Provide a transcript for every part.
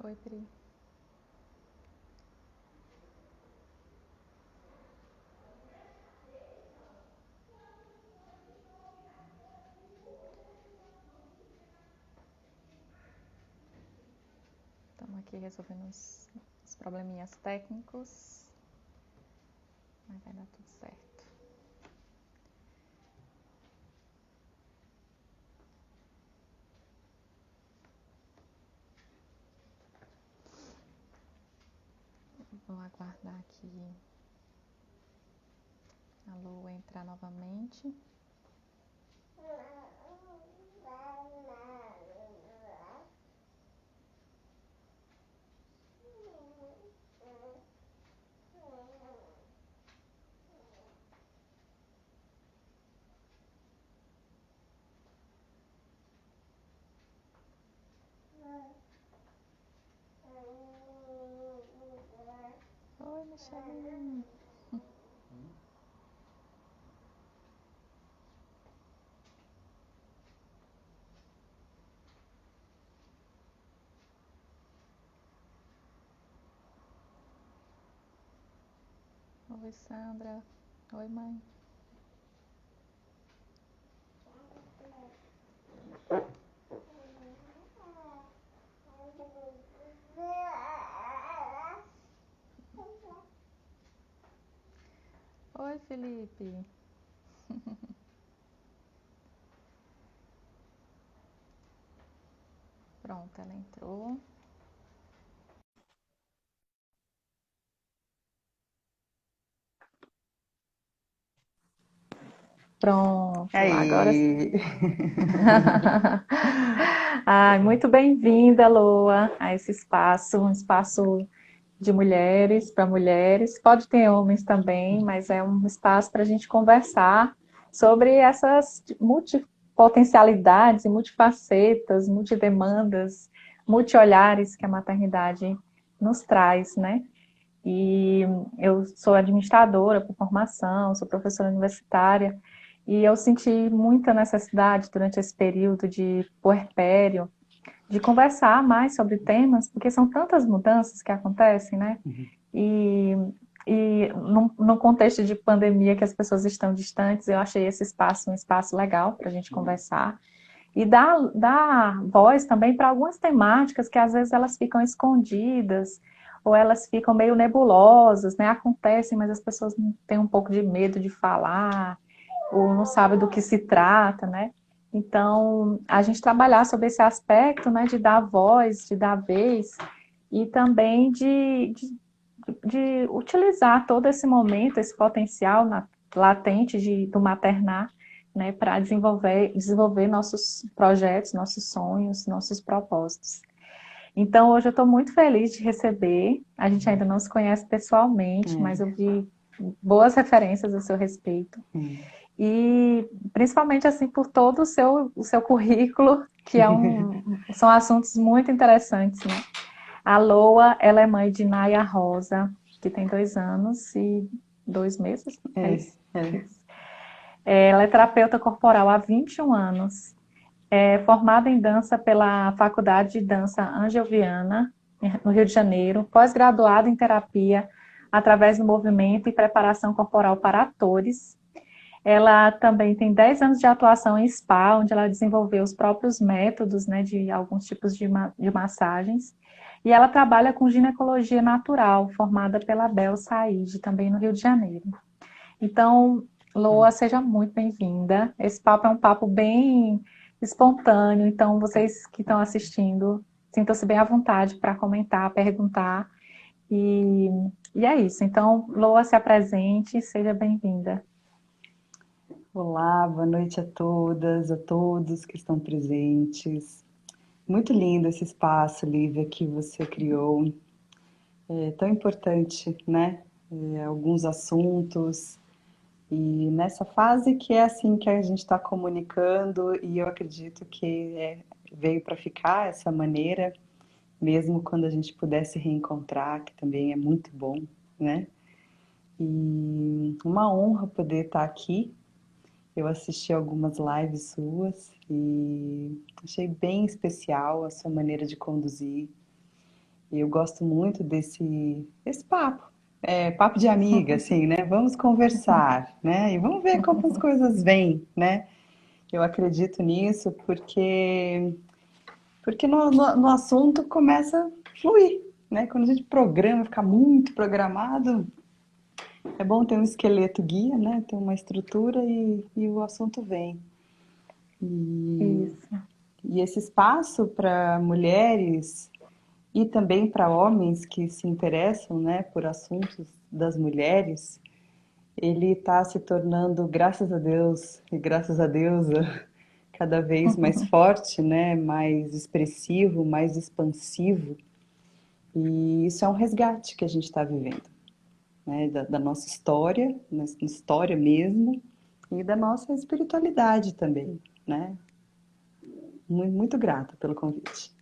Oi, Pri. Estamos aqui resolvendo os probleminhas técnicos, mas vai dar tudo certo. Vou aguardar aqui a Lua entrar novamente. Oi, Michelinha. Oi, Sandra. Oi, mãe. Oi, Felipe. Pronto, ela entrou. Pronto, agora sim. Ai, muito bem-vinda, Loa, a esse espaço, um espaço de mulheres para mulheres. Pode ter homens também, mas é um espaço para a gente conversar sobre essas multipotencialidades, multifacetas, multidemandas, multiolhares que a maternidade nos traz, né? E eu sou administradora por formação, sou professora universitária, e eu senti muita necessidade durante esse período de puerpério de conversar mais sobre temas, porque são tantas mudanças que acontecem, né? E, no contexto de pandemia que as pessoas estão distantes, eu achei esse espaço um espaço legal para a gente conversar e dar voz também para algumas temáticas que às vezes elas ficam escondidas ou elas ficam meio nebulosas, né? Acontecem, mas as pessoas têm um pouco de medo de falar ou não sabem do que se trata, né? Então, a gente trabalhar sobre esse aspecto, né, de dar voz, de dar vez e também de utilizar todo esse momento, esse potencial latente do maternar, né, para desenvolver nossos projetos, nossos sonhos, nossos propósitos. Então, hoje eu estou muito feliz de receber. A gente ainda não se conhece pessoalmente, mas eu vi boas referências a seu respeito. E principalmente assim por todo o seu currículo, que são assuntos muito interessantes, né? A Loa, ela é mãe de Naya Rosa, que tem 2 anos e 2 meses. É isso? Isso. Ela é terapeuta corporal há 21 anos. É formada em dança pela Faculdade de Dança Angel Viana, no Rio de Janeiro. Pós-graduada em terapia através do movimento e preparação corporal para atores. Ela também tem 10 anos de atuação em spa, onde ela desenvolveu os próprios métodos, né, de alguns tipos de massagens. E ela trabalha com ginecologia natural, formada pela Bel Said, também no Rio de Janeiro. Então, Loa, seja muito bem-vinda. Esse papo é um papo bem espontâneo, então vocês que estão assistindo, sintam-se bem à vontade para comentar, perguntar. E, e é isso. Então, Loa, se apresente, seja bem-vinda. Olá, boa noite a todas, a todos que estão presentes. Muito lindo esse espaço, Lívia, que você criou. É tão importante, né? Alguns assuntos. E nessa fase que é assim que a gente está comunicando, e eu acredito que veio para ficar essa maneira, mesmo quando a gente puder se reencontrar, que também é muito bom, né? E uma honra poder estar aqui. Eu assisti algumas lives suas e achei bem especial a sua maneira de conduzir. E eu gosto muito desse papo. Papo de amiga, assim, né? Vamos conversar, né? E vamos ver como as coisas vêm, né? Eu acredito nisso porque no assunto começa a fluir, né? Quando a gente programa, fica muito programado, é bom ter um esqueleto guia, né? Ter uma estrutura e o assunto vem. Isso. E esse espaço para mulheres e também para homens que se interessam, né, por assuntos das mulheres, ele está se tornando, graças a Deus e graças a deusa, cada vez mais forte, né, mais expressivo, mais expansivo. E isso é um resgate que a gente está vivendo, né, da nossa história, nossa história mesmo, e da nossa espiritualidade também, né? Muito, muito grata pelo convite.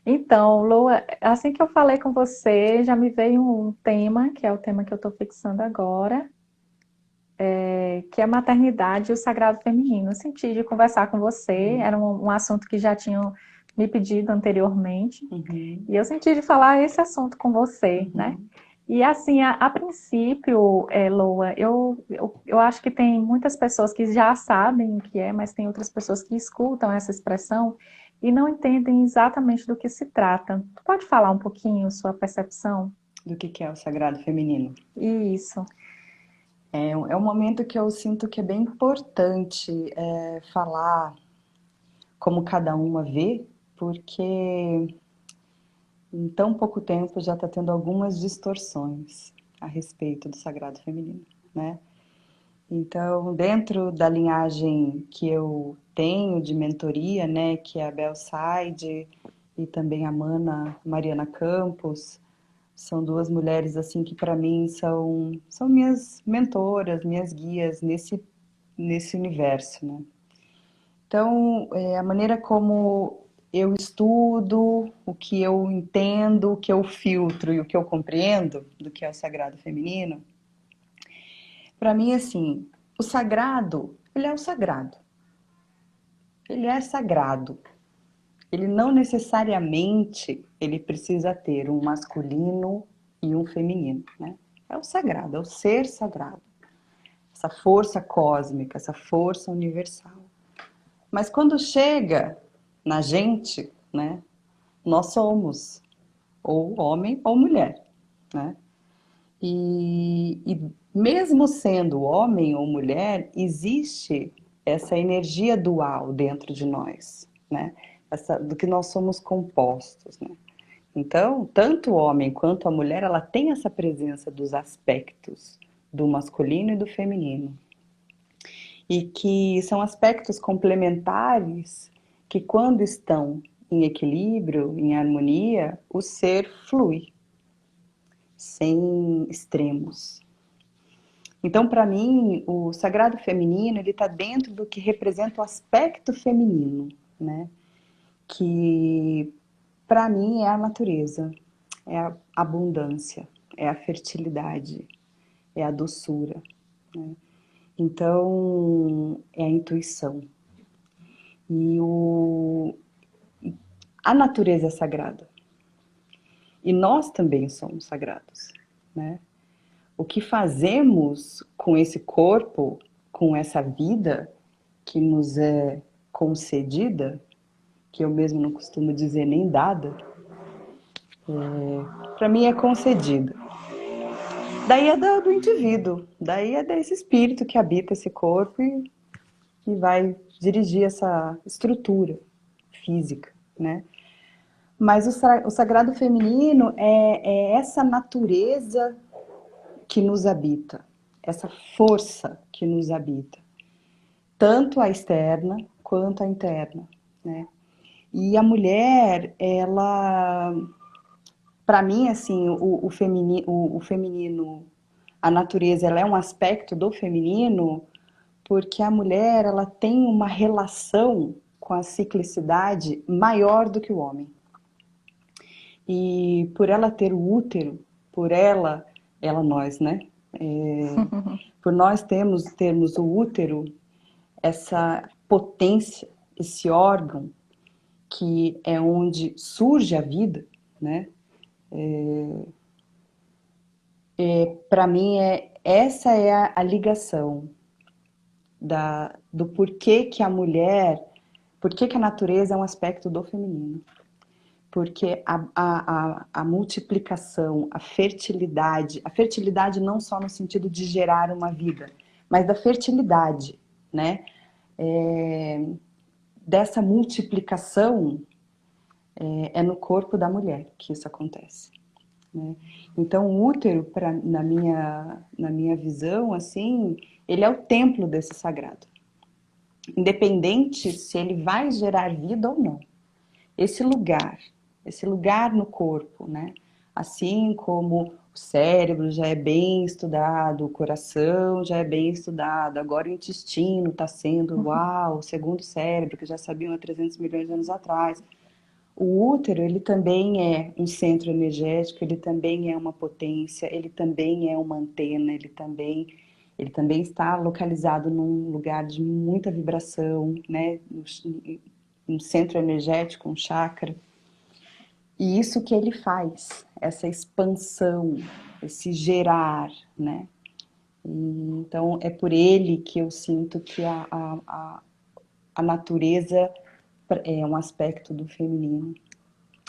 Então, Lua, assim que eu falei com você, já me veio um tema, que é o tema que eu estou fixando agora, que é a maternidade e o sagrado feminino. Eu senti de conversar com você, era um assunto que já tinham me pedido anteriormente, Uhum, e eu senti de falar esse assunto com você, né? uhum, E assim, a princípio, Loa, eu acho que tem muitas pessoas que já sabem o que é, mas tem outras pessoas que escutam essa expressão e não entendem exatamente do que se trata. Tu pode falar um pouquinho sua percepção? do que é o sagrado feminino. Isso. É um momento que eu sinto que é bem importante falar como cada uma vê, porque em tão pouco tempo já está tendo algumas distorções a respeito do sagrado feminino, né? Então, dentro da linhagem que eu tenho de mentoria, né, que é a Bel Said e também a Mariana Campos, são duas mulheres assim que para mim são minhas mentoras, minhas guias nesse universo, né? Então, a maneira como eu estudo, o que eu entendo, o que eu filtro e o que eu compreendo do que é o sagrado feminino, para mim assim, o sagrado, ele é o sagrado. Ele é sagrado. Ele não necessariamente ele precisa ter um masculino e um feminino, né? É o sagrado, é o ser sagrado. Essa força cósmica, essa força universal. Mas quando chega na gente, né, nós somos ou homem ou mulher, né? E mesmo sendo homem ou mulher, existe essa energia dual dentro de nós, né? Do que nós somos compostos, né? Então, tanto o homem quanto a mulher, ela tem essa presença dos aspectos do masculino e do feminino. E que são aspectos complementares que, quando estão em equilíbrio, em harmonia, o ser flui, sem extremos. Então, para mim, o sagrado feminino ele está dentro do que representa o aspecto feminino, né? Que para mim é a natureza, é a abundância, é a fertilidade, é a doçura, né? Então, é a intuição. E a natureza é sagrada. E nós também somos sagrados, né? O que fazemos com esse corpo, com essa vida que nos é concedida, que eu mesmo não costumo dizer nem dada, para mim é concedida. Daí é do indivíduo, daí é desse espírito que habita esse corpo e que vai dirigir essa estrutura física, né? Mas o sagrado feminino é essa natureza que nos habita, essa força que nos habita, tanto a externa quanto a interna, né? E a mulher, ela, para mim, assim, o feminino, a natureza, ela é um aspecto do feminino, porque a mulher, ela tem uma relação com a ciclicidade maior do que o homem. E por ela ter o útero, por ela nós, né? Por nós termos o útero, essa potência, esse órgão que é onde surge a vida, né? Para mim, essa é a ligação do porquê que a mulher, porquê que a natureza é um aspecto do feminino. Porque a multiplicação, a fertilidade não só no sentido de gerar uma vida, mas da fertilidade, né? Dessa multiplicação é no corpo da mulher que isso acontece, né? Então, o útero, na minha visão, assim, ele é o templo desse sagrado. Independente se ele vai gerar vida ou não. Esse lugar no corpo, né? Assim como o cérebro já é bem estudado, o coração já é bem estudado, agora o intestino está sendo, uau, o segundo cérebro, que já sabiam há 300 milhões de anos atrás. O útero, ele também é um centro energético, ele também é uma potência, ele também é uma antena, ele também está localizado num lugar de muita vibração, né? Um centro energético, um chakra. E isso que ele faz, essa expansão, esse gerar, né? Então, é por ele que eu sinto que a natureza é um aspecto do feminino.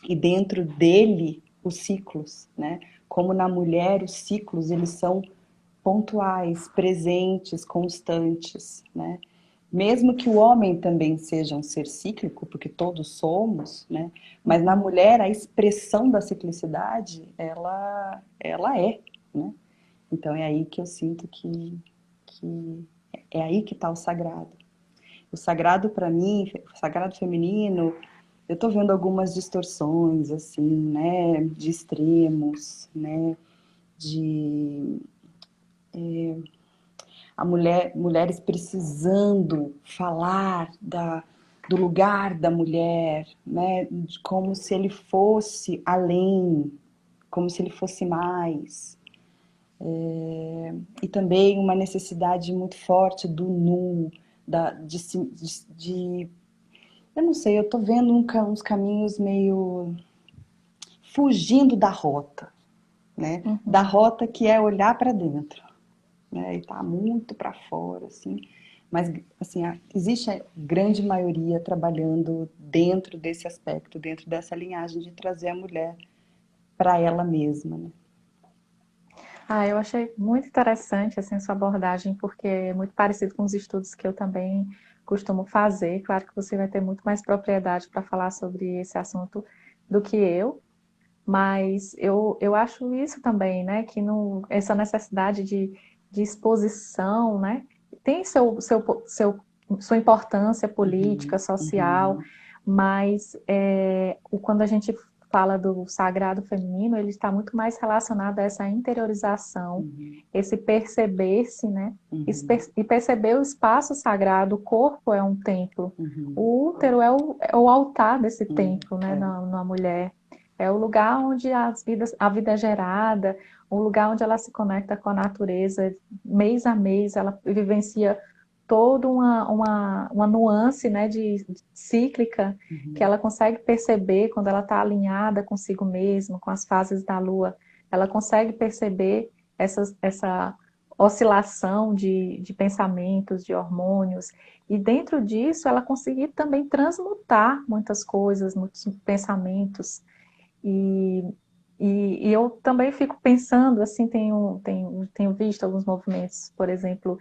E dentro dele, os ciclos, né? Como na mulher, os ciclos, eles são pontuais, presentes, constantes, né? Mesmo que o homem também seja um ser cíclico, porque todos somos, né? Mas na mulher a expressão da ciclicidade, ela é, né? Então é aí que eu sinto que é aí que está o sagrado. O sagrado para mim, o sagrado feminino, eu tô vendo algumas distorções assim, né? De extremos, né? De mulheres precisando falar do lugar da mulher, né? Como se ele fosse além, como se ele fosse mais. E também uma necessidade muito forte do nu, de eu não sei, eu tô vendo uns caminhos meio fugindo da rota, né? Da rota que é olhar para dentro, né? E tá muito para fora, assim. Mas, assim, existe a grande maioria trabalhando dentro desse aspecto, dentro dessa linhagem de trazer a mulher para ela mesma, né? Ah, eu achei muito interessante assim, sua abordagem, porque é muito parecido com os estudos que eu também costumo fazer. Claro que você vai ter muito mais propriedade para falar sobre esse assunto do que eu, mas eu acho isso também, né? Que essa necessidade de exposição, né? Tem sua importância política, Uhum, social, uhum, mas quando a gente fala do sagrado feminino, ele está muito mais relacionado a essa interiorização, uhum, esse perceber-se, né? uhum, E perceber o espaço sagrado, o corpo é um templo, uhum, o útero é o altar desse uhum, templo, né, na mulher. É o lugar onde a vida é gerada, o lugar onde ela se conecta com a natureza, mês a mês, ela vivencia toda uma nuance, né, de cíclica que uhum, ela consegue perceber quando ela está alinhada consigo mesma, com as fases da lua. Ela consegue perceber essa oscilação de pensamentos, de hormônios, e dentro disso ela conseguir também transmutar muitas coisas, muitos pensamentos. E, e eu também fico pensando, assim, tenho visto alguns movimentos, por exemplo,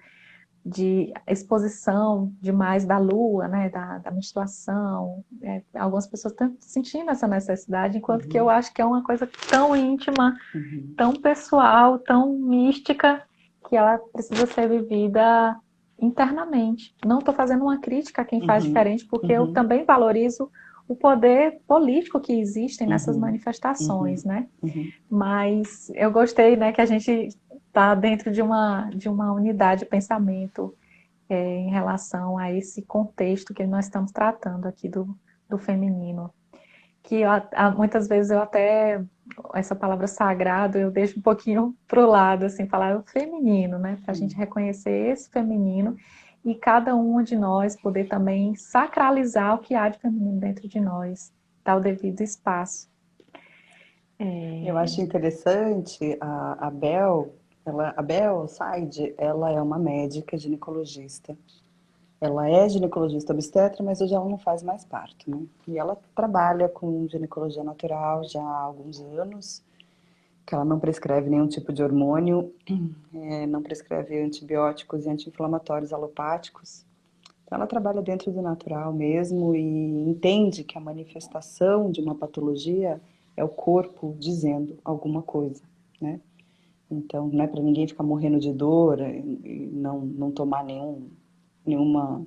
de exposição demais da lua, né, da menstruação. Algumas pessoas estão sentindo essa necessidade, enquanto que eu uhum, acho que é uma coisa tão íntima, uhum, tão pessoal, tão mística, que ela precisa ser vivida internamente. Não estou fazendo uma crítica a quem faz uhum, diferente, porque eu uhum, também valorizo o poder político que existem nessas uhum, manifestações, uhum, né? uhum, Mas eu gostei, né, que a gente está dentro de uma unidade de pensamento em relação a esse contexto que nós estamos tratando aqui do feminino. Que muitas vezes eu até, essa palavra sagrado, eu deixo um pouquinho para o lado, assim, falar o feminino, né, para a gente reconhecer esse feminino e cada um de nós poder também sacralizar o que há de feminino dentro de nós, dar o devido espaço. Eu acho interessante a Bel, a Bel Said, ela é uma médica ginecologista. Ela é ginecologista obstetra, mas hoje ela não faz mais parto, né? E ela trabalha com ginecologia natural já há alguns anos, que ela não prescreve nenhum tipo de hormônio, não prescreve antibióticos e anti-inflamatórios alopáticos. Então ela trabalha dentro do natural mesmo e entende que a manifestação de uma patologia é o corpo dizendo alguma coisa, né? Então não é para ninguém ficar morrendo de dor e não tomar nenhuma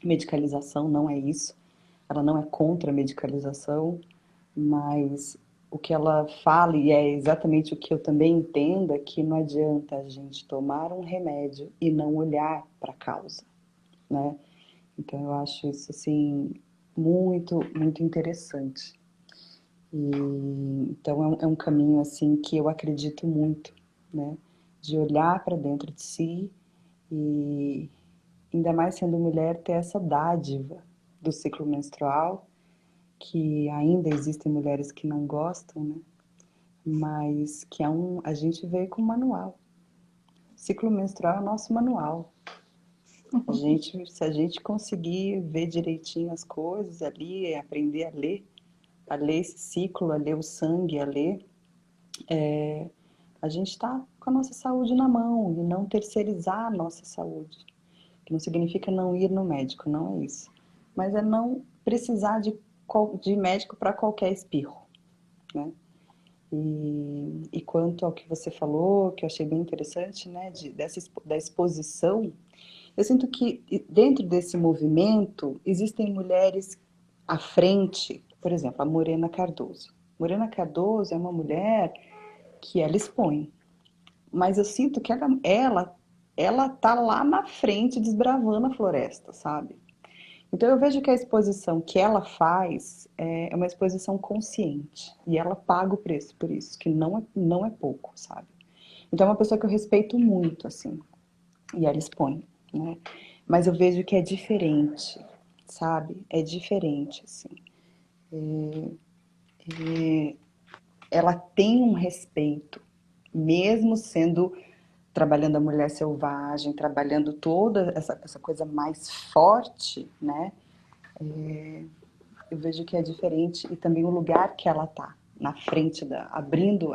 medicalização, não é isso. Ela não é contra a medicalização, mas o que ela fala, e é exatamente o que eu também entendo, é que não adianta a gente tomar um remédio e não olhar para a causa, né? Então eu acho isso assim muito interessante. E então é um caminho assim que eu acredito muito, né? De olhar para dentro de si e ainda mais sendo mulher ter essa dádiva do ciclo menstrual, que ainda existem mulheres que não gostam, né? Mas que a gente vê com manual. Ciclo menstrual é o nosso manual. Se a gente conseguir ver direitinho as coisas ali, aprender a ler esse ciclo, a ler o sangue, a gente está com a nossa saúde na mão e não terceirizar a nossa saúde. Que não significa não ir no médico, não é isso. Mas é não precisar de médico para qualquer espirro, né? E quanto ao que você falou, que eu achei bem interessante, né, da exposição, eu sinto que dentro desse movimento existem mulheres à frente, por exemplo, a Morena Cardoso. Morena Cardoso é uma mulher que ela expõe, mas eu sinto que ela tá lá na frente desbravando a floresta, sabe? Então eu vejo que a exposição que ela faz é uma exposição consciente e ela paga o preço por isso, que não é pouco, sabe? Então é uma pessoa que eu respeito muito, assim, e ela expõe, né? Mas eu vejo que é diferente, sabe? É diferente, assim. Ela tem um respeito, mesmo sendo trabalhando a mulher selvagem, trabalhando toda essa coisa mais forte, né? Eu vejo que é diferente e também o lugar que ela tá na frente abrindo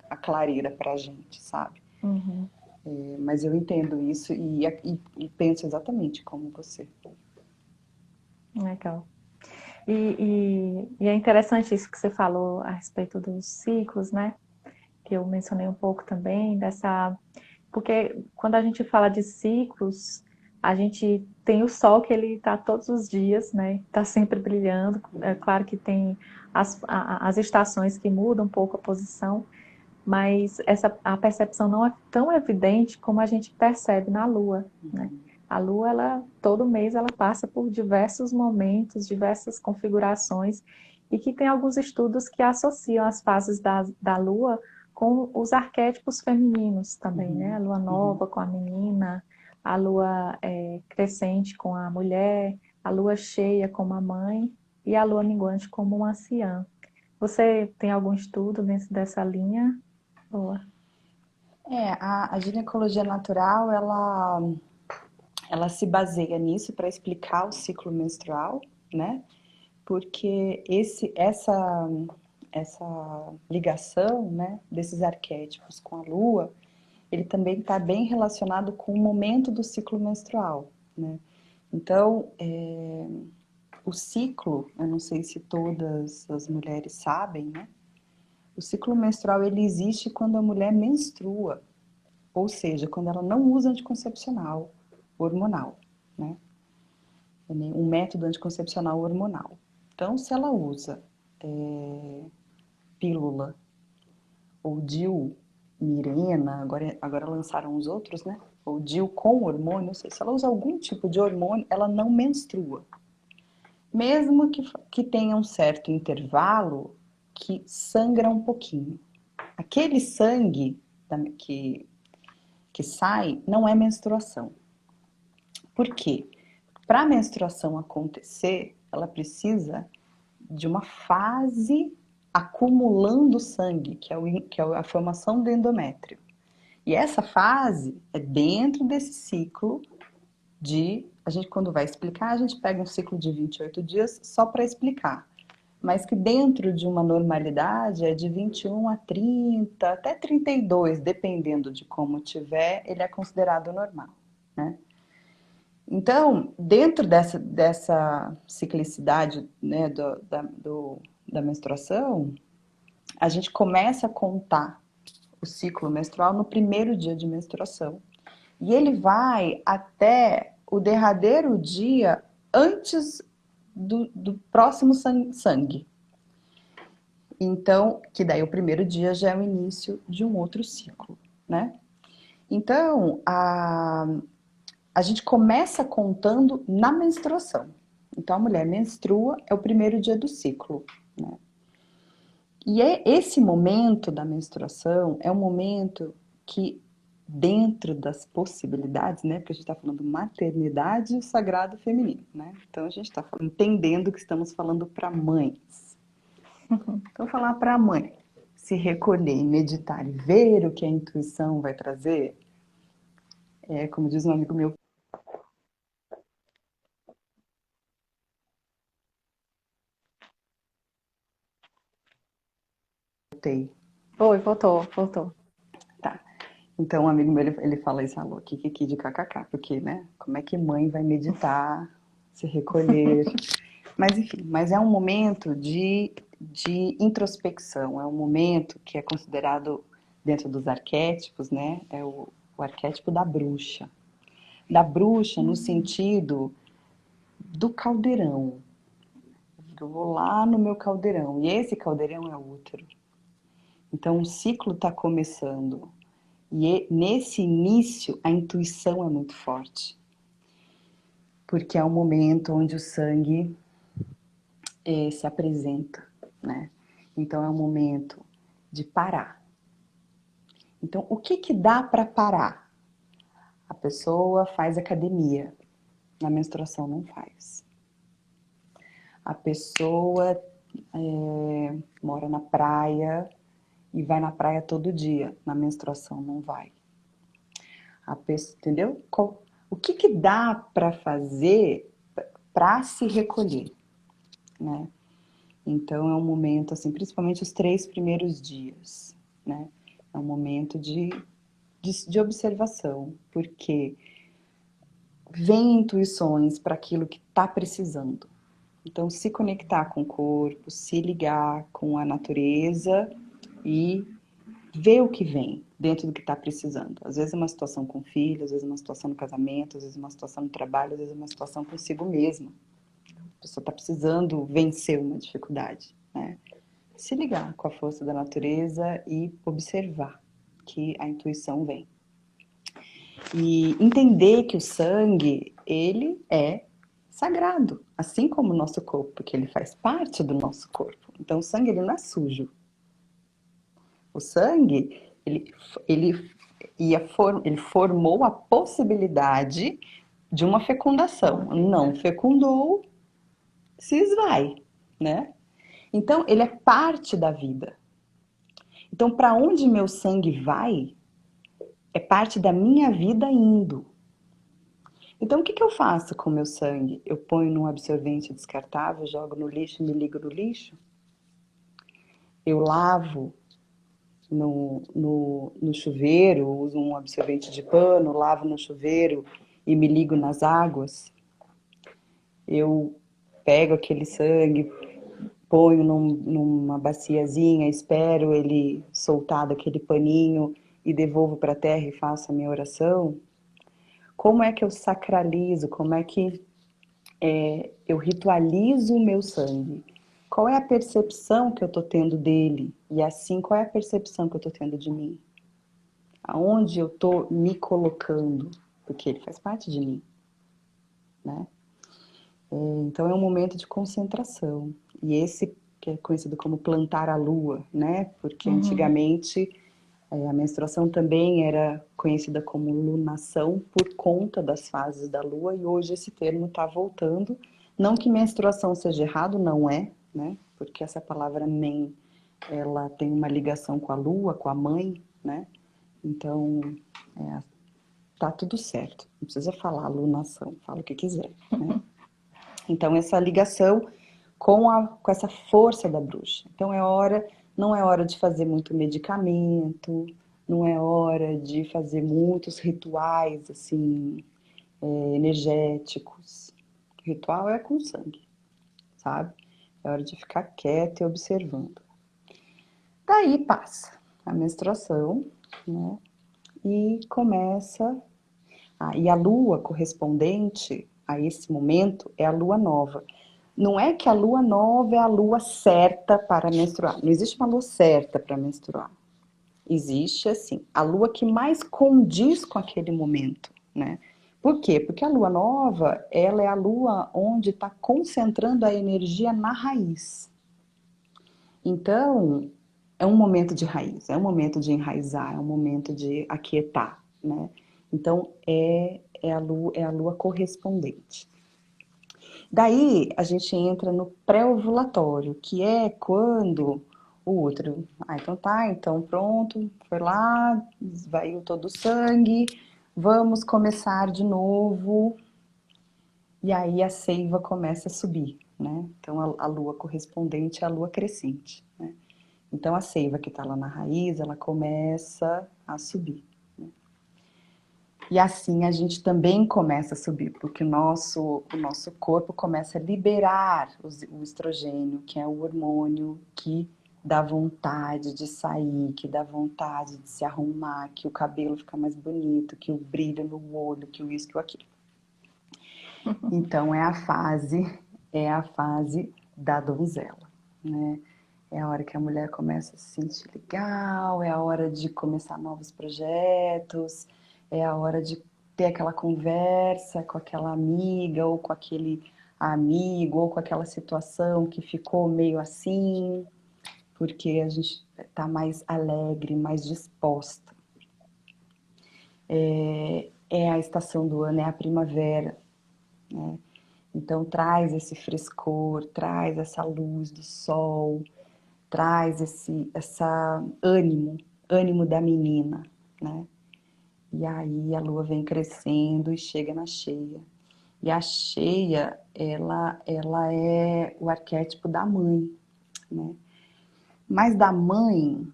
a clareira pra gente, sabe? Uhum. Mas eu entendo isso e penso exatamente como você. Legal. E é interessante isso que você falou a respeito dos ciclos, né? Que eu mencionei um pouco também dessa. Porque quando a gente fala de ciclos, a gente tem o sol que ele está todos os dias, né? Está sempre brilhando. É claro que tem as estações que mudam um pouco a posição, mas a percepção não é tão evidente como a gente percebe na Lua, né? A Lua, todo mês, ela passa por diversos momentos, diversas configurações, e que tem alguns estudos que associam as fases da Lua com os arquétipos femininos também, né? A Lua nova com a menina, a Lua crescente com a mulher, a Lua cheia como a mãe e a Lua minguante como uma anciã. Você tem algum estudo dentro dessa linha? Boa. A ginecologia natural, ela se baseia nisso para explicar o ciclo menstrual, né? Porque essa ligação, né, desses arquétipos com a Lua, ele também está bem relacionado com o momento do ciclo menstrual, né? Então, o ciclo, eu não sei se todas as mulheres sabem, né? O ciclo menstrual ele existe quando a mulher menstrua, ou seja, quando ela não usa anticoncepcional hormonal, né? Um método anticoncepcional hormonal. Então, se ela usa pílula ou DIU, Mirena, agora lançaram os outros, né? Ou DIU com hormônio, ou seja, se ela usa algum tipo de hormônio, ela não menstrua. Mesmo que tenha um certo intervalo que sangra um pouquinho. Aquele sangue que sai não é menstruação. Por quê? Para a menstruação acontecer, ela precisa de uma fase acumulando sangue, que é a formação do endométrio. E essa fase é dentro desse ciclo a gente quando vai explicar, a gente pega um ciclo de 28 dias só para explicar. Mas que dentro de uma normalidade é de 21 a 30, até 32, dependendo de como tiver, ele é considerado normal, né? Então, dentro dessa ciclicidade, né, da menstruação, a gente começa a contar o ciclo menstrual no primeiro dia de menstruação. E ele vai até o derradeiro dia antes do próximo sangue. Então, que daí o primeiro dia já é o início de um outro ciclo, né? Então, a gente começa contando na menstruação. Então, a mulher menstrua, é o primeiro dia do ciclo, né? E esse momento da menstruação é um momento que, dentro das possibilidades, né? Porque a gente está falando maternidade e sagrado feminino, né? Então, a gente está entendendo que estamos falando para mães. Então, falar para a mãe se recolher, meditar e ver o que a intuição vai trazer, como diz um amigo meu, voltei. Oi, voltou. Tá. Então, um amigo meu, ele fala isso, alô, kikiki de kkk, porque, né, como é que mãe vai meditar, se recolher? Mas, enfim, mas é um momento de introspecção, é um momento que é considerado, dentro dos arquétipos, né, é o arquétipo da bruxa. Da bruxa no sentido do caldeirão. Eu vou lá no meu caldeirão, e esse caldeirão é o útero. Então, o ciclo está começando. E nesse início, a intuição é muito forte. Porque é o momento onde o sangue se apresenta, né? Então, é um momento de parar. Então, o que dá para parar? A pessoa faz academia, na menstruação não faz. A pessoa mora na praia e vai na praia todo dia, na menstruação não vai. A pessoa, entendeu? O que dá para fazer para se recolher, né? Então é um momento assim, principalmente os 3 primeiros dias, né? É um momento de observação, porque vem intuições para aquilo que está precisando. Então, se conectar com o corpo, se ligar com a natureza e ver o que vem dentro do que está precisando. Às vezes é uma situação com filho, às vezes é uma situação no casamento, às vezes é uma situação no trabalho, às vezes é uma situação consigo mesma. A pessoa está precisando vencer uma dificuldade, né? Se ligar com a força da natureza e observar que a intuição vem. E entender que o sangue, ele é sagrado, assim como o nosso corpo, porque ele faz parte do nosso corpo. Então o sangue, ele não é sujo. O sangue, ele formou a possibilidade de uma fecundação. Não fecundou, se esvai, né? Então, ele é parte da vida. Então, para onde meu sangue vai, é parte da minha vida indo. Então, o que eu faço com o meu sangue? Eu ponho num absorvente descartável, jogo no lixo e me ligo no lixo? Eu lavo no chuveiro, uso um absorvente de pano, lavo no chuveiro e me ligo nas águas? Eu pego aquele sangue, ponho numa baciazinha, espero ele soltar daquele paninho e devolvo para a terra e faço a minha oração? Como é que eu sacralizo? Como é que eu ritualizo o meu sangue? Qual é a percepção que eu estou tendo dele? E assim, qual é a percepção que eu estou tendo de mim? Aonde eu estou me colocando? Porque ele faz parte de mim, né? Então é um momento de concentração. E esse que é conhecido como plantar a lua, né? Porque antigamente A menstruação também era conhecida como lunação por conta das fases da lua, e hoje esse termo está voltando. Não que menstruação seja errado, não é, né? Porque essa palavra men, ela tem uma ligação com a lua, com a mãe, né? Então, tá tudo certo. Não precisa falar lunação, fala o que quiser, né? Então, essa ligação com essa força da bruxa. Então, não é hora de fazer muito medicamento, não é hora de fazer muitos rituais, assim, energéticos. O ritual é com sangue, sabe? É hora de ficar quieto e observando. Daí passa a menstruação, né? E começa. E a lua correspondente a esse momento é a lua nova. Não é que a lua nova é a lua certa para menstruar. Não existe uma lua certa para menstruar. Existe, assim, a lua que mais condiz com aquele momento, né? Por quê? Porque a lua nova, ela é a lua onde está concentrando a energia na raiz. Então, é um momento de raiz, é um momento de enraizar, é um momento de aquietar, né? Então, é a lua correspondente. Daí, a gente entra no pré-ovulatório, que é quando o útero... então tá, então pronto, foi lá, esvaiu todo o sangue, vamos começar de novo. E aí a seiva começa a subir, né? Então, a lua correspondente é a lua crescente, né? Então, a seiva que está lá na raiz, ela começa a subir. Né? E assim a gente também começa a subir, porque o nosso corpo começa a liberar o estrogênio, que é o hormônio que dá vontade de sair, que dá vontade de se arrumar, que o cabelo fica mais bonito, que o brilho no olho, que o isso, que o aquilo. Então, é a fase da donzela, né? É a hora que a mulher começa a se sentir legal, é a hora de começar novos projetos, é a hora de ter aquela conversa com aquela amiga, ou com aquele amigo, ou com aquela situação que ficou meio assim, porque a gente está mais alegre, mais disposta. É a estação do ano, é a primavera, né? Então traz esse frescor, traz essa luz do sol, traz essa ânimo da menina, né? E aí a lua vem crescendo e chega na cheia. E a cheia, ela é o arquétipo da mãe, né? Mas da mãe,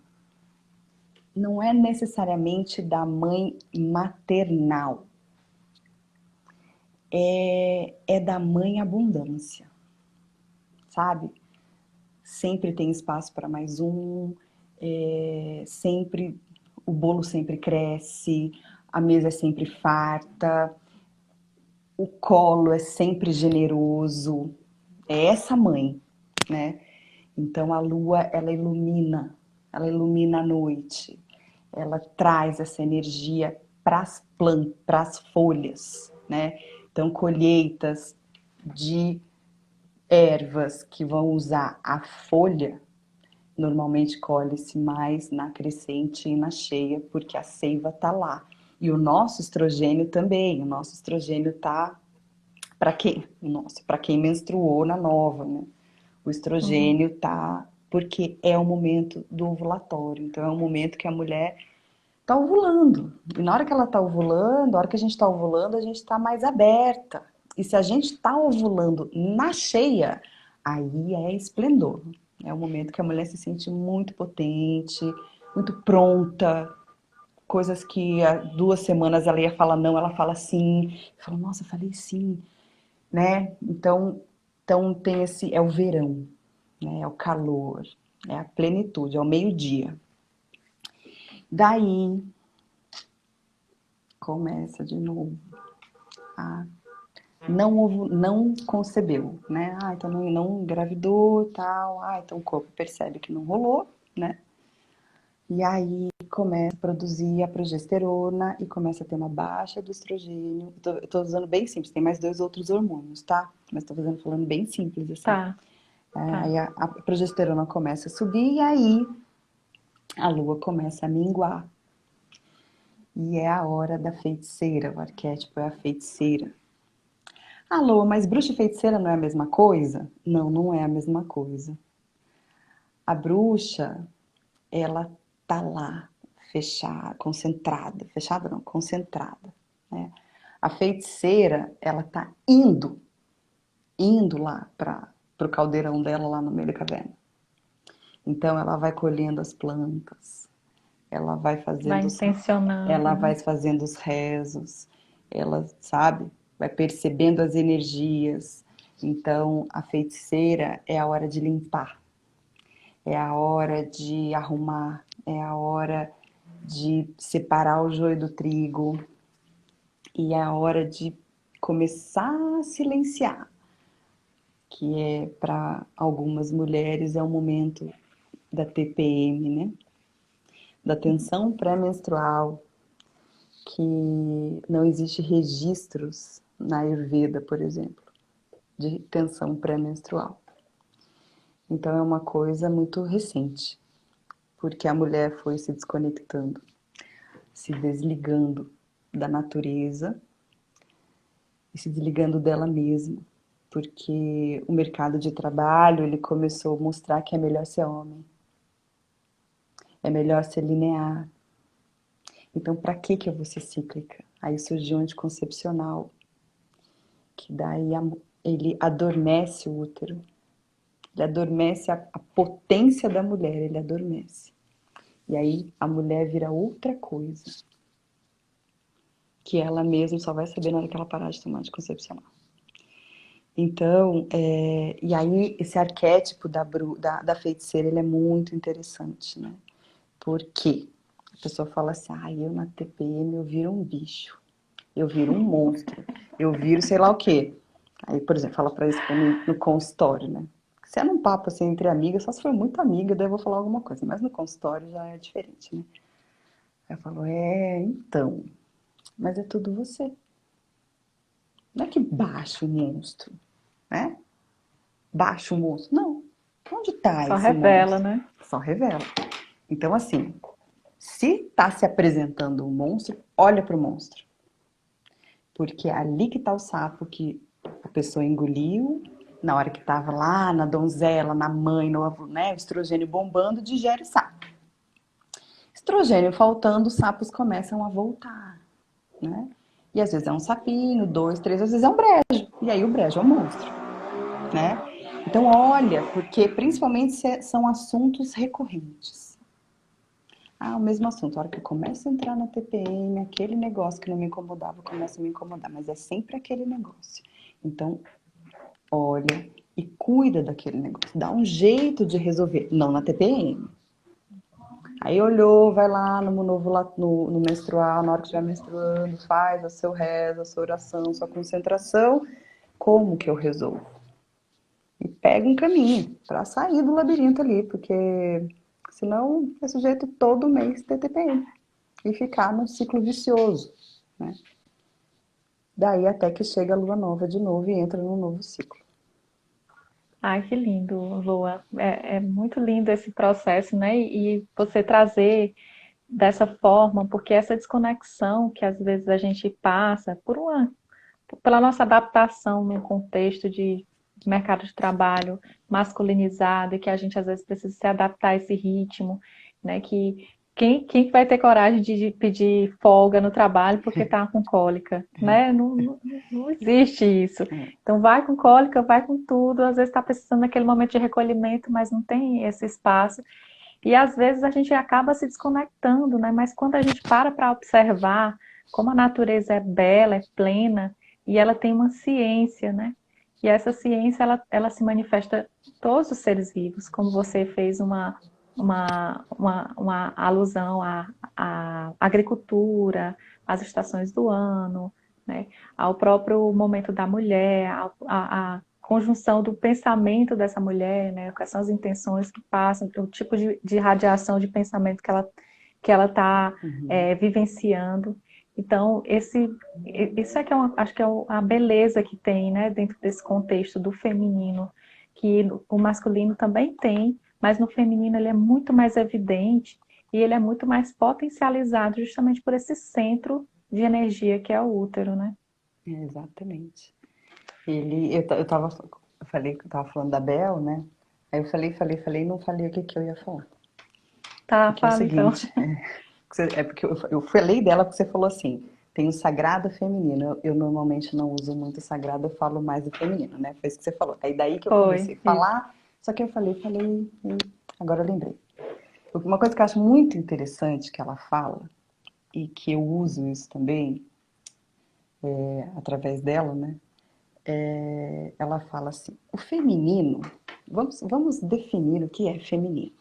não é necessariamente da mãe maternal. É da mãe abundância, sabe? Sempre tem espaço para mais um, sempre o bolo sempre cresce, a mesa é sempre farta, o colo é sempre generoso. É essa mãe, né? Então a lua, ela ilumina a noite, ela traz essa energia para as plantas, para as folhas, né? Então colheitas de ervas que vão usar a folha, normalmente colhe-se mais na crescente e na cheia, porque a seiva está lá. E o nosso estrogênio também, o nosso estrogênio está para quem? Nossa, para quem menstruou na nova, né? O Uhum. estrogênio tá porque é o momento do ovulatório. Então é o momento que a mulher tá ovulando. E na hora que ela tá ovulando, na hora que a gente tá ovulando, a gente tá mais aberta. E se a gente tá ovulando na cheia, aí é esplendor. É o momento que a mulher se sente muito potente, muito pronta. Coisas que há 2 semanas ela ia falar não, ela fala sim. Fala, nossa, eu falei sim, né? Então tem é o verão, né? É o calor, é a plenitude, é o meio-dia. Daí começa de novo a não concebeu, né? Então não engravidou, tal. Então o corpo percebe que não rolou, né? E aí começa a produzir a progesterona e começa a ter uma baixa do estrogênio. Eu tô usando bem simples, tem mais 2 outros hormônios, tá? Mas tô falando bem simples assim. Tá, Aí a progesterona começa a subir e aí a lua começa a minguar. E é a hora da feiticeira, o arquétipo é a feiticeira. Ah, Lua, mas bruxa e feiticeira não é a mesma coisa? Não, não é a mesma coisa. A bruxa, ela tá lá, fechada, concentrada. Fechada não, concentrada, né? A feiticeira, ela tá indo lá para o caldeirão dela lá no meio da caverna. Então ela vai colhendo as plantas, ela vai Vai fazendo intencionando, ela né? vai fazendo os rezos, ela, sabe, vai percebendo as energias. Então, a feiticeira é a hora de limpar, é a hora de arrumar, é a hora de separar o joio do trigo e é a hora de começar a silenciar, que é para algumas mulheres é o momento da TPM, né? Da tensão pré-menstrual, que não existe registros na Ayurveda, por exemplo, de tensão pré-menstrual. Então é uma coisa muito recente, porque a mulher foi se desconectando, se desligando da natureza e se desligando dela mesma, porque o mercado de trabalho ele começou a mostrar que é melhor ser homem, é melhor ser linear. Então, para que eu vou ser cíclica? Aí surgiu o anticoncepcional, que daí ele adormece o útero, ele adormece a potência da mulher, ele adormece. E aí a mulher vira outra coisa, que ela mesma só vai saber na hora que ela parar de tomar anticoncepcional. Então, e aí esse arquétipo da feiticeira, ele é muito interessante, né? Porque a pessoa fala assim, eu na TPM eu viro um bicho, eu viro um monstro, eu viro sei lá o quê. Aí, por exemplo, fala pra isso pra mim no consultório, né? Se é num papo assim entre amigas, só se for muito amiga, daí eu vou falar alguma coisa. Mas no consultório já é diferente, né? Aí eu falo, então, mas é tudo você. Não é que baixa o monstro, né? Baixa o monstro. Não. Onde tá Só esse revela, monstro? né? Só revela. Então, assim, se tá se apresentando um monstro, olha pro monstro. Porque é ali que tá o sapo que a pessoa engoliu, na hora que tava lá na donzela, na mãe, no, né, o estrogênio bombando, digere o sapo. Estrogênio faltando, os sapos começam a voltar, né? E às vezes é um sapinho, dois, três, às vezes é um brejo. E aí o brejo é um monstro, né? Então olha, porque principalmente são assuntos recorrentes. O mesmo assunto. A hora que eu começo a entrar na TPM, aquele negócio que não me incomodava começa a me incomodar, mas é sempre aquele negócio. Então, olha e cuida daquele negócio. Dá um jeito de resolver. Não na TPM. Aí olhou, vai lá no menstrual, na hora que estiver menstruando, faz o seu rezo, a sua oração, sua concentração. Como que eu resolvo? E pega um caminho para sair do labirinto ali, porque senão é sujeito todo mês ter TPM e ficar num ciclo vicioso, né? Daí até que chega a lua nova de novo e entra num novo ciclo. Ai, que lindo, Lua. É muito lindo esse processo, né? E você trazer dessa forma, porque essa desconexão que às vezes a gente passa pela nossa adaptação no contexto de mercado de trabalho masculinizado e que a gente às vezes precisa se adaptar a esse ritmo, né? Que quem vai ter coragem de pedir folga no trabalho porque está com cólica, né? Não existe isso. É. Então vai com cólica, vai com tudo, às vezes está precisando daquele momento de recolhimento, mas não tem esse espaço. E às vezes a gente acaba se desconectando, né? Mas quando a gente para observar como a natureza é bela, é plena, e ela tem uma ciência, né? E essa ciência, ela se manifesta em todos os seres vivos, como você fez uma alusão à agricultura, às estações do ano, né? Ao próprio momento da mulher, à conjunção do pensamento dessa mulher, né? Quais são as intenções que passam, o tipo de radiação de pensamento que ela está vivenciando. Então, isso é que acho que é a beleza que tem, né, dentro desse contexto do feminino, que o masculino também tem, mas no feminino ele é muito mais evidente e ele é muito mais potencializado justamente por esse centro de energia que é o útero, né? Exatamente. Eu falei que eu tava falando da Bel, né? Aí eu falei, não falei o que que eu ia falar. Tá, Porque é o fala então. seguinte, é porque eu falei dela porque você falou assim, tem o sagrado feminino. Eu normalmente não uso muito o sagrado, eu falo mais do feminino, né? Foi isso que você falou. Aí daí que eu Foi, comecei a isso. falar, só que eu e agora eu lembrei. Uma coisa que eu acho muito interessante que ela fala, e que eu uso isso também, através dela, né? Ela fala assim, o feminino, vamos definir o que é feminino.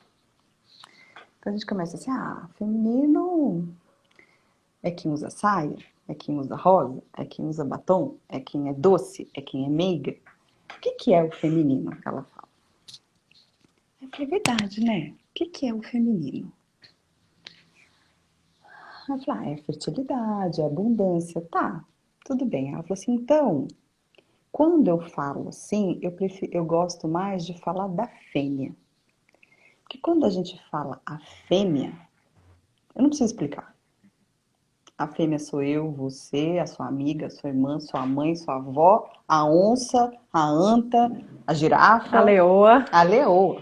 Então a gente começa assim, feminino é quem usa saia, é quem usa rosa, é quem usa batom, é quem é doce, é quem é meiga. O que que é o feminino? Ela fala. Eu falei, verdade, né? O que que é o feminino? Ela falou, é fertilidade, é abundância. Tá, tudo bem. Ela falou assim, então, quando eu falo assim, eu gosto mais de falar da fêmea. Porque quando a gente fala a fêmea, eu não preciso explicar. A fêmea sou eu, você, a sua amiga, a sua irmã, sua mãe, sua avó, a onça, a anta, a A girafa, leoa, a leoa.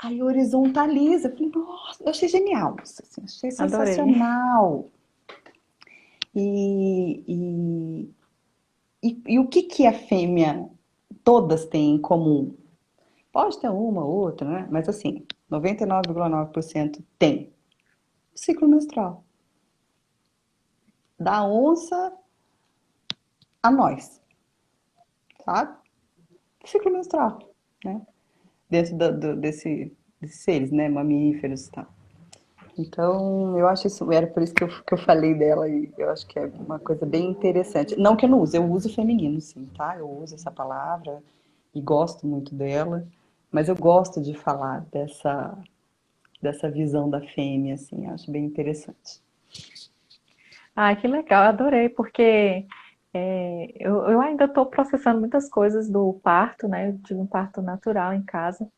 Aí horizontaliza. Eu falei, nossa, eu achei genial isso, assim, achei adorei. sensacional. E, e o que que a fêmea todas têm em comum? Pode ter uma ou outra, né? Mas assim, 99,9% tem. O ciclo menstrual. Da onça a nós, sabe? Ciclo menstrual, né? Dentro desses seres, né? Mamíferos e tal. Então, eu acho isso, era por isso que eu falei dela e eu acho que é uma coisa bem interessante. Não que eu não use, eu uso feminino, sim, tá? Eu uso essa palavra e gosto muito dela, mas eu gosto de falar dessa visão da fêmea, assim, acho bem interessante. Ai, que legal, adorei, porque eu ainda estou processando muitas coisas do parto, né? Eu tive um parto natural em casa.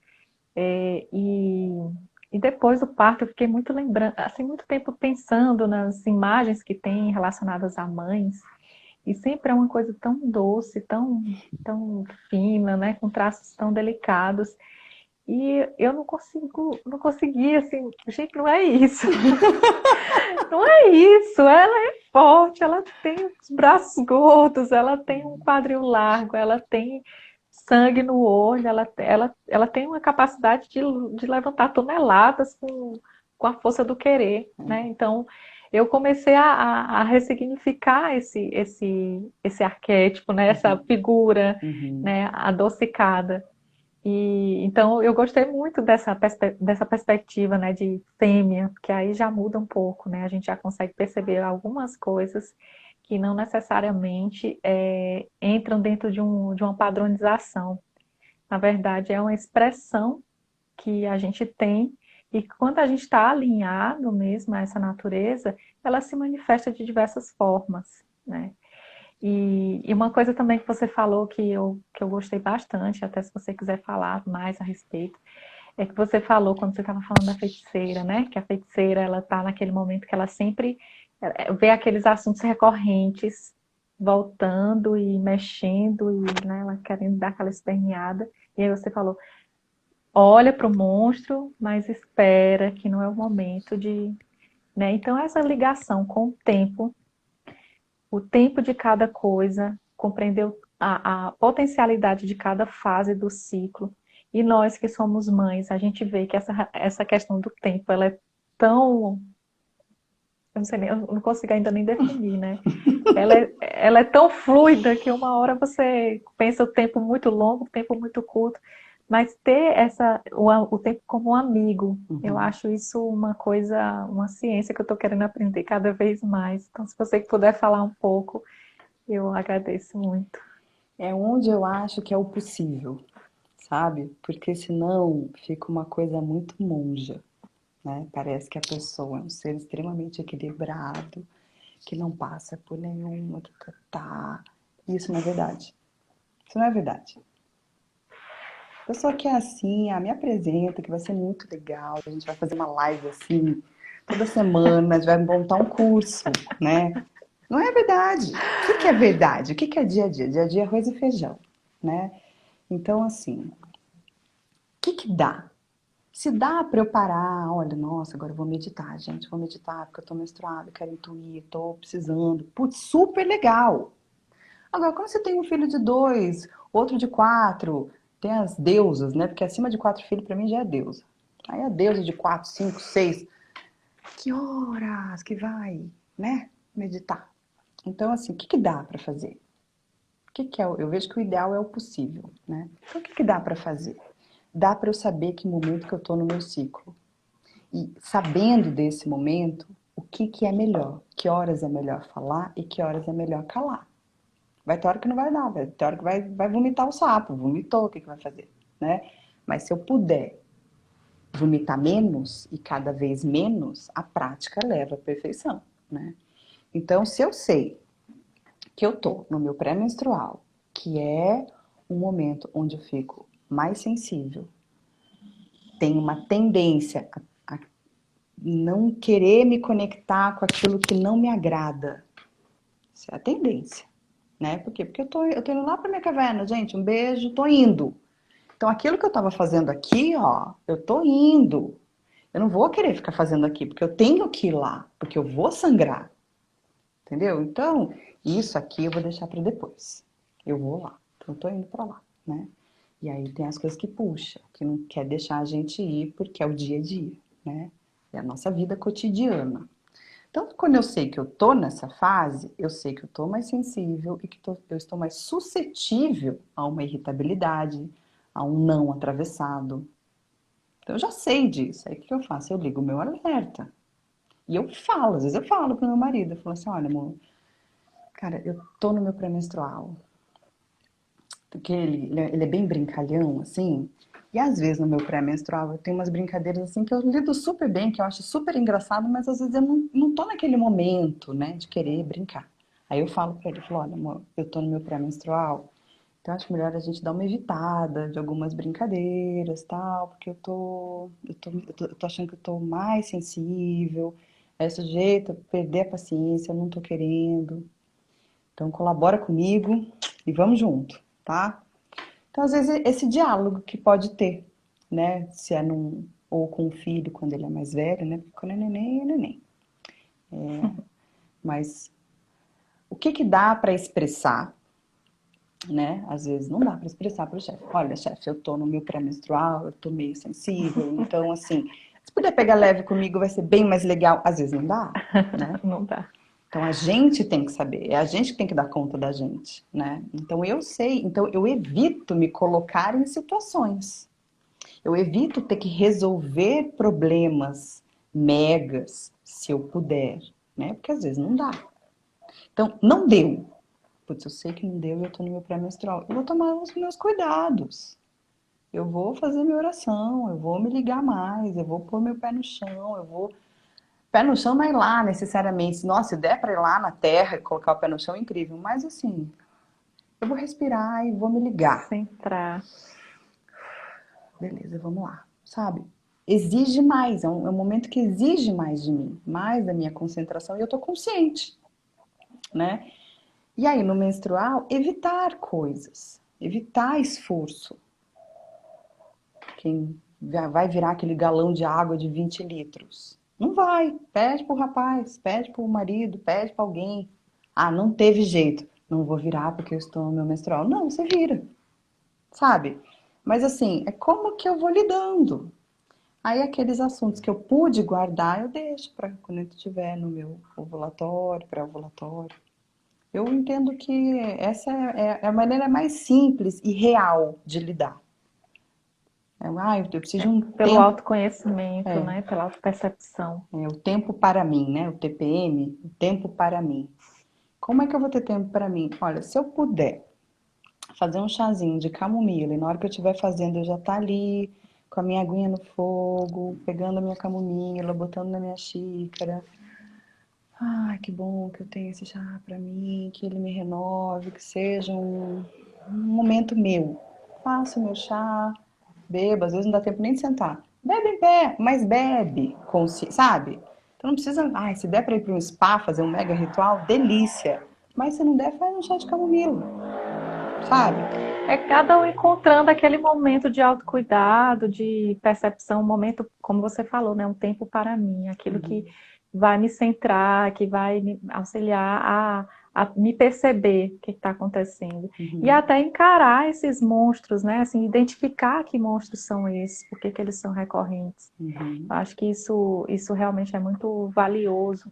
E depois do parto eu fiquei muito lembrando, assim, muito tempo pensando nas imagens que tem relacionadas a mães. E sempre é uma coisa tão doce, tão fina, né? Com traços tão delicados. E eu não consegui, assim, gente, não é isso. Não é isso, ela é forte, ela tem os braços gordos, ela tem um quadril largo, ela tem sangue no olho, ela tem uma capacidade de levantar toneladas com a força do querer, né? Então, eu comecei a ressignificar esse arquétipo, né? Essa Uhum, figura, uhum, né? Adocicada. E então eu gostei muito dessa perspectiva, né, de fêmea, porque aí já muda um pouco, né? A gente já consegue perceber algumas coisas que não necessariamente entram dentro de uma padronização. Na verdade, é uma expressão que a gente tem e quando a gente está alinhado mesmo a essa natureza, ela se manifesta de diversas formas, né? E uma coisa também que você falou que eu gostei bastante, até se você quiser falar mais a respeito, é que você falou quando você estava falando da feiticeira, né? Que a feiticeira, ela está naquele momento que ela sempre vê aqueles assuntos recorrentes voltando e mexendo e, né, ela querendo dar aquela esperneada. E aí você falou, olha para o monstro, mas espera que não é o momento de, né? Então essa ligação com o tempo de cada coisa, compreender a potencialidade de cada fase do ciclo. E nós que somos mães, a gente vê que essa questão do tempo, ela é tão, eu não sei nem, eu não consigo ainda nem definir, né? Ela é tão fluida que uma hora você pensa o tempo muito longo, o tempo muito curto, mas ter o tempo como um amigo, eu uhum. acho isso uma coisa, uma ciência que eu estou querendo aprender cada vez mais. Então, se você puder falar um pouco, eu agradeço muito. É onde eu acho que é o possível, sabe? Porque senão fica uma coisa muito monja, né? Parece que a pessoa é um ser extremamente equilibrado, que não passa por nenhuma, que tá. Isso não é verdade. Isso não é verdade. Pessoa que é assim, me apresenta, que vai ser muito legal. A gente vai fazer uma live assim, toda semana, a gente vai montar um curso, né? Não é verdade. O que que é verdade? O que que é dia a dia? Dia a dia é arroz e feijão, né? Então, assim, o que que dá? Se dá para eu parar, olha, nossa, agora eu vou meditar, gente, vou meditar porque eu tô menstruada, quero intuir, tô precisando. Putz, super legal. Agora, quando você tem um filho de 2, outro de 4, tem as deusas, né? Porque acima de 4 filhos, pra mim, já é deusa. Aí a deusa de 4, 5, 6, que horas que vai, né? Meditar. Então, assim, o que que dá pra fazer? O que que é? Eu vejo que o ideal é o possível, né? Então, o que que dá pra fazer? Dá pra eu saber que momento que eu tô no meu ciclo. E sabendo desse momento, o que que é melhor? Que horas é melhor falar e que horas é melhor calar? Vai ter hora que não vai dar, vai ter hora que vai vomitar o sapo, vomitou, o que que vai fazer, né? Mas se eu puder vomitar menos e cada vez menos, a prática leva à perfeição, né? Então, se eu sei que eu tô no meu pré-menstrual, que é um momento onde eu fico mais sensível, tenho uma tendência a não querer me conectar com aquilo que não me agrada. Isso é a tendência, né? Por quê? Porque eu tô indo lá pra minha caverna, gente, um beijo, tô indo. Então, aquilo que eu estava fazendo aqui, ó, eu tô indo. Eu não vou querer ficar fazendo aqui, porque eu tenho que ir lá, porque eu vou sangrar, entendeu? Então, isso aqui eu vou deixar para depois. Eu vou lá. Então, eu tô indo para lá, né? E aí tem as coisas que puxa, que não quer deixar a gente ir, porque é o dia a dia, né? É a nossa vida cotidiana. Então, quando eu sei que eu tô nessa fase, eu sei que eu tô mais sensível e que eu estou mais suscetível a uma irritabilidade, a um não atravessado. Então, eu já sei disso. Aí, o que eu faço? Eu ligo o meu alerta. E eu falo, às vezes eu falo pro meu marido, eu falo assim, olha, amor, cara, eu tô no meu pré-menstrual. Porque ele é bem brincalhão, assim. E às vezes no meu pré-menstrual eu tenho umas brincadeiras assim que eu lido super bem, que eu acho super engraçado, mas às vezes eu não tô naquele momento, né, de querer brincar. Aí eu falo pra ele, eu falo, olha, amor, eu tô no meu pré-menstrual, então acho melhor a gente dar uma evitada de algumas brincadeiras, tal, porque eu tô achando que eu tô mais sensível, é sujeito a perder a paciência, eu não tô querendo. Então colabora comigo e vamos junto, tá? Então, às vezes, esse diálogo que pode ter, né? Se é ou com o filho quando ele é mais velho, né? Porque quando é neném, é neném. Mas o que que dá para expressar, né? Às vezes não dá para expressar para o chefe. Olha, chefe, eu tô no meu pré-menstrual, eu tô meio sensível, então, assim, se puder pegar leve comigo, vai ser bem mais legal. Às vezes não dá, né? Não dá. Então a gente tem que saber, é a gente que tem que dar conta da gente, né? Então eu sei, então eu evito me colocar em situações. Eu evito ter que resolver problemas megas, se eu puder, né? Porque às vezes não dá. Então, não deu. Putz, eu sei que não deu e eu tô no meu pré-menstrual. Eu vou tomar os meus cuidados. Eu vou fazer minha oração, eu vou me ligar mais, eu vou pôr meu pé no chão, eu vou. Pé no chão não é ir lá necessariamente. Nossa, se der pra ir lá na terra e colocar o pé no chão, é incrível. Mas assim, eu vou respirar e vou me ligar. Centrar. Beleza, vamos lá. Sabe? Exige mais, é um momento que exige mais de mim, mais da minha concentração, e eu tô consciente, né? E aí, no menstrual, evitar coisas, evitar esforço. Quem vai virar aquele galão de água de 20 litros? Não vai. Pede pro rapaz, pede pro marido, pede pra alguém. Ah, não teve jeito. Não vou virar porque eu estou no meu menstrual. Não, você vira, sabe? Mas assim, é como que eu vou lidando. Aí aqueles assuntos que eu pude guardar, eu deixo para quando eu estiver no meu ovulatório, pré-ovulatório. Eu entendo que essa é a maneira mais simples e real de lidar. Eu preciso de um Pelo tempo, autoconhecimento, é, né? Pela autopercepção. o tempo para mim, né? O TPM, o tempo para mim. Como é que eu vou ter tempo para mim? Olha, se eu puder fazer um chazinho de camomila e na hora que eu estiver fazendo eu já tá ali com a minha aguinha no fogo, pegando a minha camomila, botando na minha xícara. Ai, que bom que eu tenho esse chá pra mim, que ele me renove, que seja um momento meu. Faço meu chá, beba, às vezes não dá tempo nem de sentar. Bebe em pé, mas bebe, sabe? Então não precisa, ai, se der pra ir para um spa, fazer um mega ritual, delícia. Mas se não der, faz um chá de camomila, sabe? É cada um encontrando aquele momento de autocuidado, de percepção, um momento, como você falou, né? Um tempo para mim, aquilo que vai me centrar, que vai me auxiliar a me perceber o que está acontecendo. E até encarar esses monstros, né? Assim, identificar que monstros são esses, por que que eles são recorrentes. Eu acho que isso realmente é muito valioso.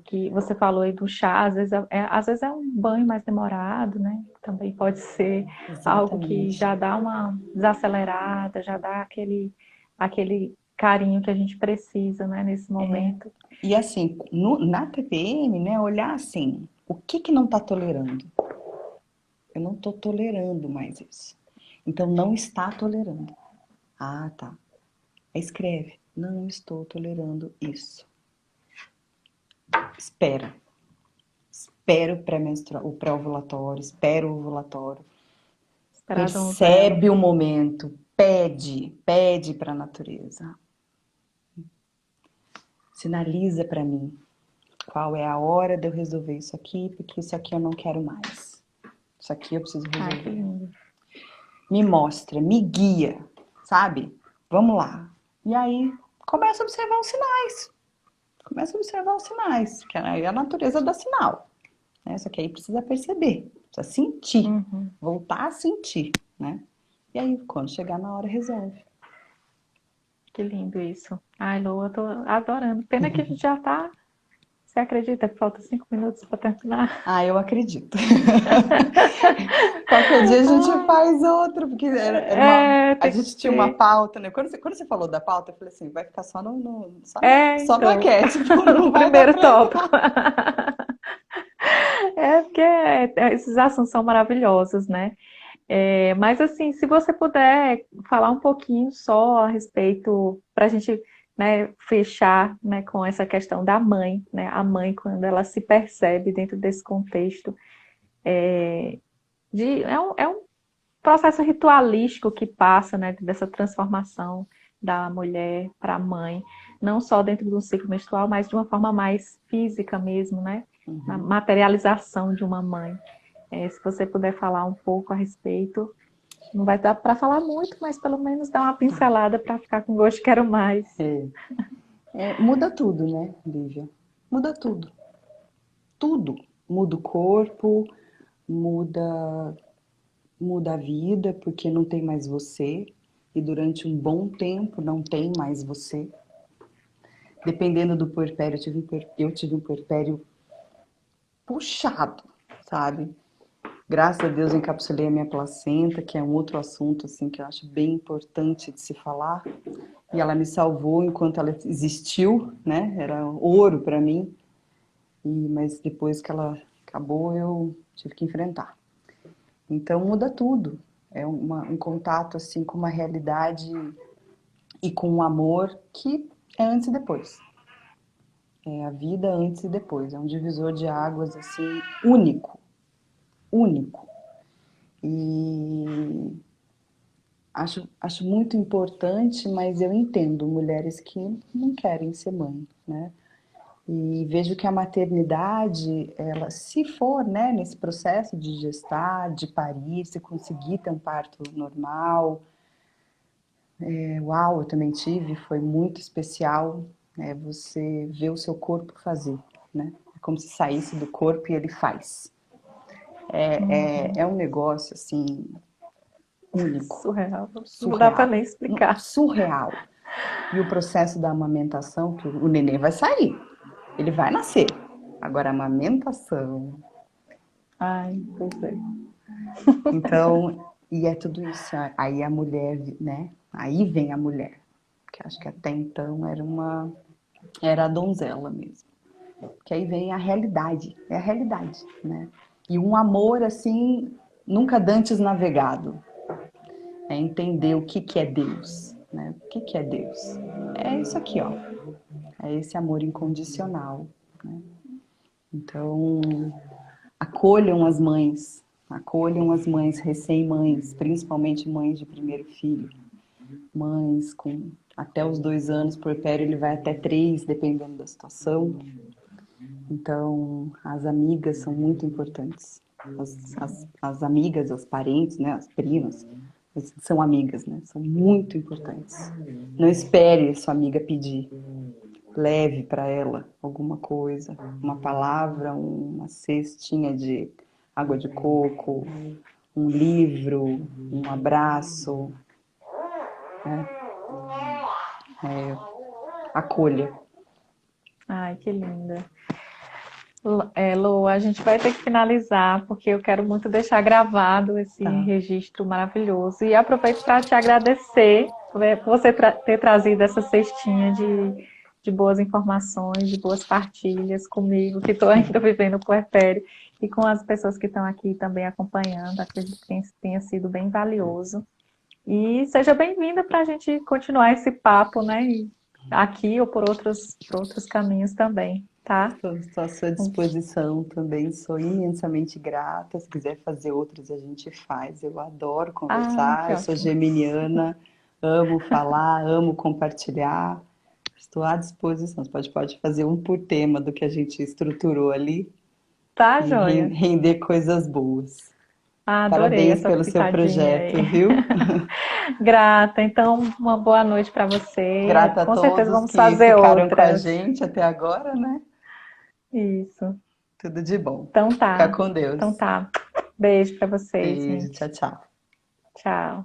Que você falou aí do chá, às vezes é um banho mais demorado, né? Também pode ser algo que Exatamente. já dá uma desacelerada, já dá aquele carinho que a gente precisa, né, nesse momento. E assim, na TPM, né, olhar assim, o que que não está tolerando? Eu não estou tolerando mais isso. Então não está tolerando. Ah, tá. Escreve. Não estou tolerando isso. Espera. Espera o pré-ovulatório, espera o ovulatório. Esperar a donzela. Percebe o momento. Pede para a natureza. Sinaliza para mim qual é a hora de eu resolver isso aqui, porque isso aqui eu não quero mais. Isso aqui eu preciso Ai, que resolver. lindo. Me mostra, me guia, sabe? Vamos lá. E aí, começa a observar os sinais. Começa a observar os sinais, que aí a natureza dá sinal. Né? Só que aí precisa perceber, precisa sentir, Uhum. voltar a sentir, né? E aí, quando chegar na hora, resolve. Que lindo isso. Ai, Lô, eu tô adorando. Pena que a gente já tá. Você acredita que falta 5 minutos para terminar? Ah, eu acredito. Qualquer dia a gente faz outro, porque a Tem que gente tinha uma ser. pauta, né? Quando você falou da pauta, eu falei assim, vai ficar só no Então, arquétipo, no não vai dar primeiro pra tópico. entrar. Porque esses assuntos são maravilhosos, né? Mas assim, se você puder falar um pouquinho só a respeito, para a gente, né, fechar, né, com essa questão da mãe, né? A mãe, quando ela se percebe dentro desse contexto, é um processo ritualístico que passa, né, dessa transformação da mulher para a mãe, não só dentro do ciclo menstrual, mas de uma forma mais física mesmo, né? Na materialização de uma mãe. Se você puder falar um pouco a respeito, não vai dar para falar muito, mas pelo menos dar uma pincelada para ficar com gosto, quero mais. Muda tudo, né, Lívia? Muda tudo. Tudo. Muda o corpo, muda, muda a vida, porque não tem mais você. E durante um bom tempo não tem mais você. Dependendo do puerpério, eu tive um puerpério puxado, sabe? Graças a Deus encapsulei a minha placenta, que é um outro assunto assim que eu acho bem importante de se falar. E ela me salvou enquanto ela existiu, né? Era ouro para mim. Mas depois que ela acabou, eu tive que enfrentar. Então muda tudo. É um contato assim com uma realidade e com um amor que é antes e depois. É a vida antes e depois. É um divisor de águas assim único, único. E acho muito importante, mas eu entendo mulheres que não querem ser mãe, né? E vejo que a maternidade, ela, se for, né, nesse processo de gestar, de parir, se conseguir ter um parto normal, uau, eu também tive, foi muito especial, você ver o seu corpo fazer, né? É como se saísse do corpo e ele faz. É um negócio, assim, único, Surreal. Não dá para surreal, nem explicar. surreal. E o processo da amamentação, que o neném vai sair, ele vai nascer. Agora, a amamentação. Ai, pois é. Então, e é tudo isso. Aí a mulher, né? Aí vem a mulher. Que acho que até então era a donzela mesmo. Que aí vem a realidade. É a realidade, né? E um amor, assim, nunca dantes navegado. É entender o que é Deus, né? O que é Deus? É isso aqui, ó. É esse amor incondicional, né? Então, acolham as mães, Acolham as mães recém-mães, principalmente mães de primeiro filho. Mães com até os 2 anos, puerpério ele vai até 3, dependendo da situação. Então, as amigas são muito importantes. As amigas, os parentes, né, as primas, são amigas, né? São muito importantes. Não espere sua amiga pedir. Leve para ela alguma coisa, uma palavra, uma cestinha de água de coco, um livro, um abraço, né? Acolha. Ai, que linda. Lu, a gente vai ter que finalizar, porque eu quero muito deixar gravado esse Tá. registro maravilhoso. E aproveito para te agradecer por você ter trazido essa cestinha de boas informações, de boas partilhas comigo, que estou ainda vivendo o puerpério, e com as pessoas que estão aqui também acompanhando. Acredito que tenha sido bem valioso. E seja bem-vinda para a gente continuar esse papo, né? Aqui ou por outros caminhos também, tá? Estou à sua disposição também, sou imensamente grata. Se quiser fazer outras, a gente faz. Eu adoro Ah, conversar, que eu sou ótimo. geminiana, amo falar, amo compartilhar. Estou à disposição. Você pode fazer um por tema do que a gente estruturou ali Tá, e joia. render coisas boas. Ah, adorei Parabéns essa pelo seu pitadinha projeto, aí. viu? Grata. Então, uma boa noite para você. Grata a Com certeza todos vamos que fazer ficaram com a outras. gente até agora, né? Isso. Tudo de bom. Então Fica tá. com Deus. Então tá. Beijo para vocês, Beijo, gente. tchau, tchau. Tchau.